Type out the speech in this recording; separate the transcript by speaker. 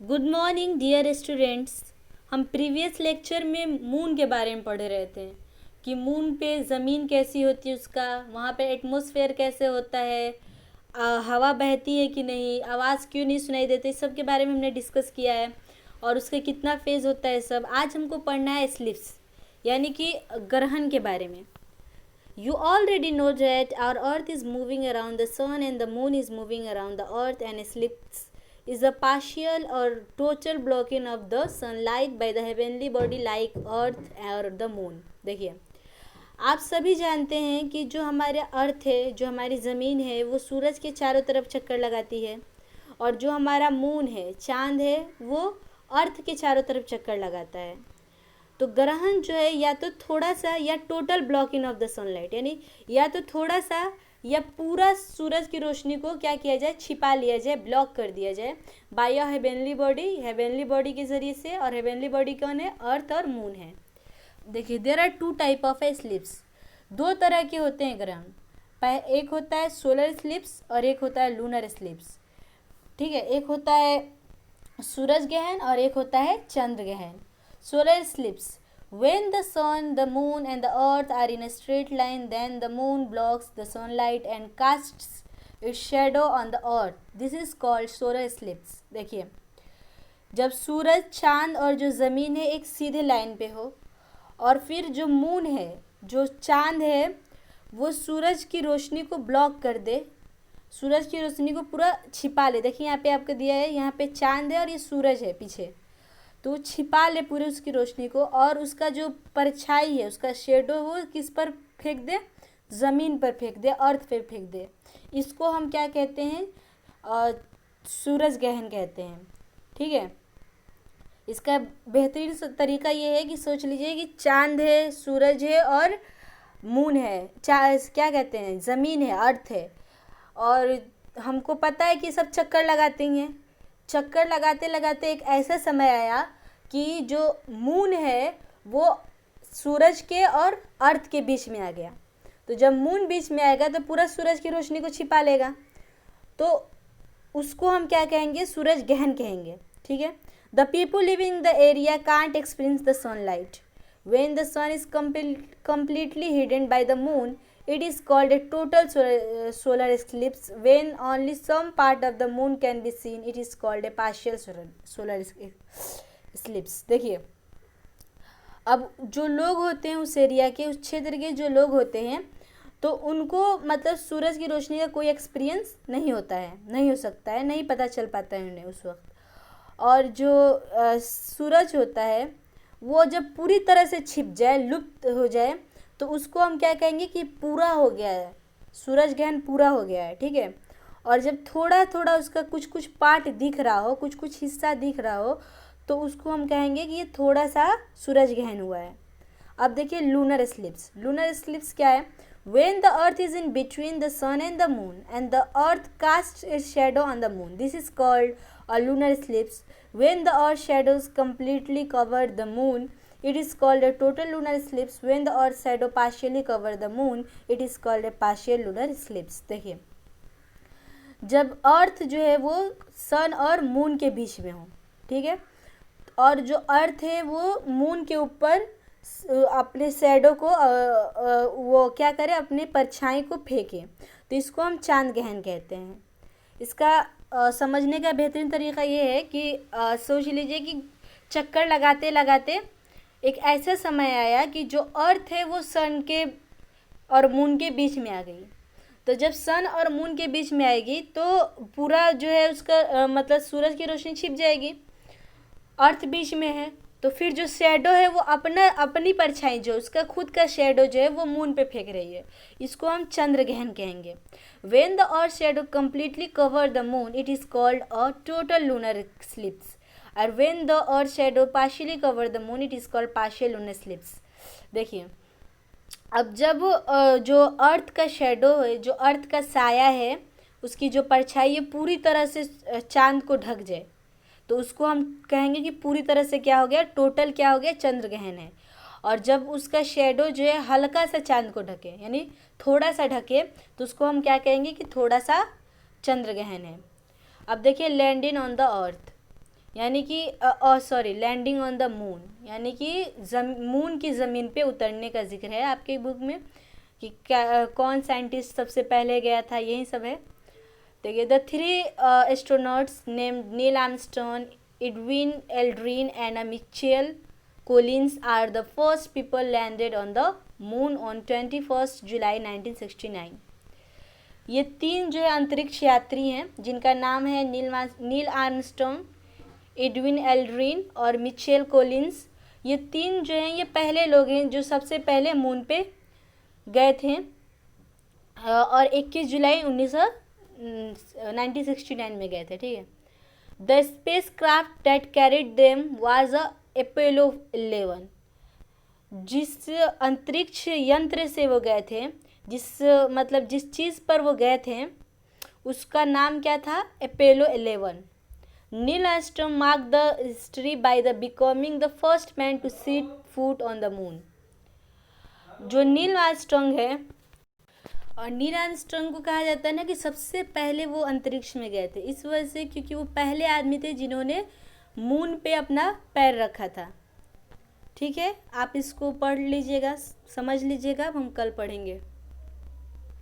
Speaker 1: Good morning dear students. हम previous lecture में moon के बारे में पढ़ रहे थे कि मून पे ज़मीन कैसी होती है, उसका वहाँ पे एटमॉस्फेयर कैसे होता है, हवा बहती है कि नहीं, आवाज़ क्यों नहीं सुनाई देती, इस सब के बारे में हमने डिस्कस किया है और उसका कितना फेज़ होता है सब। आज हमको पढ़ना है स्लिप्स यानी कि ग्रहण के बारे में। You already know that our earth is moving around the sun and the moon is moving around the earth, and eclipse is a partial or total blocking of the sunlight by the heavenly body like earth or the moon। देखिए, आप सभी जानते हैं कि जो हमारे अर्थ है, जो हमारी ज़मीन है, वो सूरज के चारों तरफ चक्कर लगाती है और जो हमारा मून है, चाँद है, वो अर्थ के चारों तरफ चक्कर लगाता है। तो ग्रहण जो है या तो थोड़ा सा या total blocking of the sunlight, यानी या तो थोड़ा सा या पूरा सूरज की रोशनी को क्या किया जाए, छिपा लिया जाए, ब्लॉक कर दिया जाए बाय अ हेवेनली बॉडी के ज़रिए से। और हेवेनली बॉडी कौन है? अर्थ और मून है। देखिए, there are two type of eclipses. दो तरह के होते हैं ग्रहण। एक होता है सोलर स्लिप्स और एक होता है लूनर स्लिप्स। ठीक है, एक होता है सूरज ग्रहण और एक होता है चंद्र ग्रहण। Solar eclipse: when the sun, the moon and the earth are in a straight line, then the moon blocks the sunlight and casts its shadow on the earth. This is called solar eclipse। देखिए, जब सूरज, चांद और जो ज़मीन है एक सीधे line पे हो और फिर जो मून है, जो चांद है, वो सूरज की रोशनी को ब्लॉक कर दे, सूरज की रोशनी को पूरा छिपा ले। देखिए, यहाँ पे आपको दिया है, यहाँ पे चांद है और ये सूरज है पीछे, तो छिपा ले पूरे उसकी रोशनी को और उसका जो परछाई है, उसका शेडो, वो किस पर फेंक दे? ज़मीन पर फेंक दे, अर्थ पर फेंक दे। इसको हम क्या कहते हैं? सूरज ग्रहण कहते हैं। ठीक है, इसका बेहतरीन तरीका ये है कि सोच लीजिए कि चांद है, सूरज है और मून है, क्या कहते हैं, ज़मीन है, अर्थ है, और हमको पता है कि सब चक्कर लगाते हैं। चक्कर लगाते लगाते एक ऐसा समय आया कि जो मून है वो सूरज के और अर्थ के बीच में आ गया। तो जब मून बीच में आएगा तो पूरा सूरज की रोशनी को छिपा लेगा, तो उसको हम क्या कहेंगे? सूरज ग्रहण कहेंगे। ठीक है, the people living in the area can't experience the sunlight when the sun is completely hidden by the moon. It is called a total solar eclipse. When only some part of the moon can be seen, it is called a partial solar eclipse। देखिए, अब जो लोग होते हैं उस area के, उस क्षेत्र के जो लोग होते हैं, तो उनको मतलब सूरज की रोशनी का कोई एक्सपीरियंस नहीं होता है, नहीं हो सकता है, नहीं पता चल पाता है उन्हें उस वक्त। और जो सूरज होता है वो जब पूरी तरह से छिप जाए, लुप्त हो जाए, तो उसको हम क्या कहेंगे कि पूरा हो गया है, सूरज ग्रहण पूरा हो गया है। ठीक है, और जब थोड़ा थोड़ा उसका कुछ कुछ पार्ट दिख रहा हो, कुछ कुछ हिस्सा दिख रहा हो, तो उसको हम कहेंगे कि ये थोड़ा सा सूरज ग्रहण हुआ है। अब देखिए लूनर स्लिप्स। लूनर स्लिप्स क्या है? When the earth is in between the sun and the moon and the earth casts its shadow on the moon, this is called a lunar eclipse. When the earth shadows completely cover the moon, it is called a total lunar eclipse. When the earth shadow partially cover the moon, it is called a partial lunar eclipse। देखिए, जब अर्थ जो है वो सन और moon के बीच में हो, ठीक है, और जो अर्थ है वो मून के ऊपर अपने शैडो को वो क्या करे, अपने परछाई को फेंके, तो इसको हम चांद ग्रहण कहते हैं। इसका समझने का बेहतरीन तरीका ये है कि सोच लीजिए कि चक्कर लगाते लगाते एक ऐसा समय आया कि जो अर्थ है वो सन के और मून के बीच में आ गई। तो जब सन और मून के बीच में आएगी तो पूरा जो है उसका मतलब सूरज की रोशनी छिप जाएगी, अर्थ बीच में है, तो फिर जो शेडो है वो अपनी परछाई, जो उसका खुद का शेडो जो है वो मून पे फेंक रही है, इसको हम चंद्र ग्रहण कहेंगे। When the earth shadow completely cover the moon, it is called a total lunar eclipse. और when the earth shadow partially cover the moon, it is called partial lunar eclipse. देखिए, अब जब जो अर्थ का शेडो है, जो अर्थ का साया है, उसकी जो परछाई है पूरी तरह से चांद को ढक जाए, तो उसको हम कहेंगे कि पूरी तरह से क्या हो गया, टोटल क्या हो गया, चंद्र ग्रहण है। और जब उसका शेडो जो है हल्का सा चांद को ढके, यानी थोड़ा सा ढके, तो उसको हम क्या कहेंगे कि थोड़ा सा चंद्र ग्रहण है। अब देखिए, लैंडिंग ऑन द अर्थ। यानी कि sorry, landing on the moon, यानी कि मून की ज़मीन पे उतरने का जिक्र है आपके बुक में कि क्या कौन साइंटिस्ट सबसे पहले गया था, यही सब है। देखिए, the 3 astronauts named Neil Armstrong, Edwin Aldrin and Michael Collins are the first people landed on the moon on 21 July 1969। ये 3 जो है अंतरिक्ष यात्री हैं जिनका नाम है नील आर्मस्ट्रॉन्ग, एडविन एल्ड्रिन और मिचेल कोलिंस। ये 3 जो हैं ये पहले लोग हैं जो सबसे पहले मून पे गए थे और 21 जुलाई 1969 में गए थे, ठीक है। The space craft that carried them was Apollo 11। जिस अंतरिक्ष यंत्र से वो गए थे, जिस चीज़ पर वो गए थे उसका नाम क्या था, Apollo 11। Neil Armstrong mark the history by the becoming the first man to set foot on the moon. जो नील आर्मस्ट्रॉन्ग है, और नील आर्मस्ट्रॉन्ग को कहा जाता है ना कि सबसे पहले वो अंतरिक्ष में गए थे, इस वजह से क्योंकि वो पहले आदमी थे जिन्होंने मून पे अपना पैर रखा था। ठीक है, आप इसको पढ़ लीजिएगा, समझ लीजिएगा, हम कल पढ़ेंगे।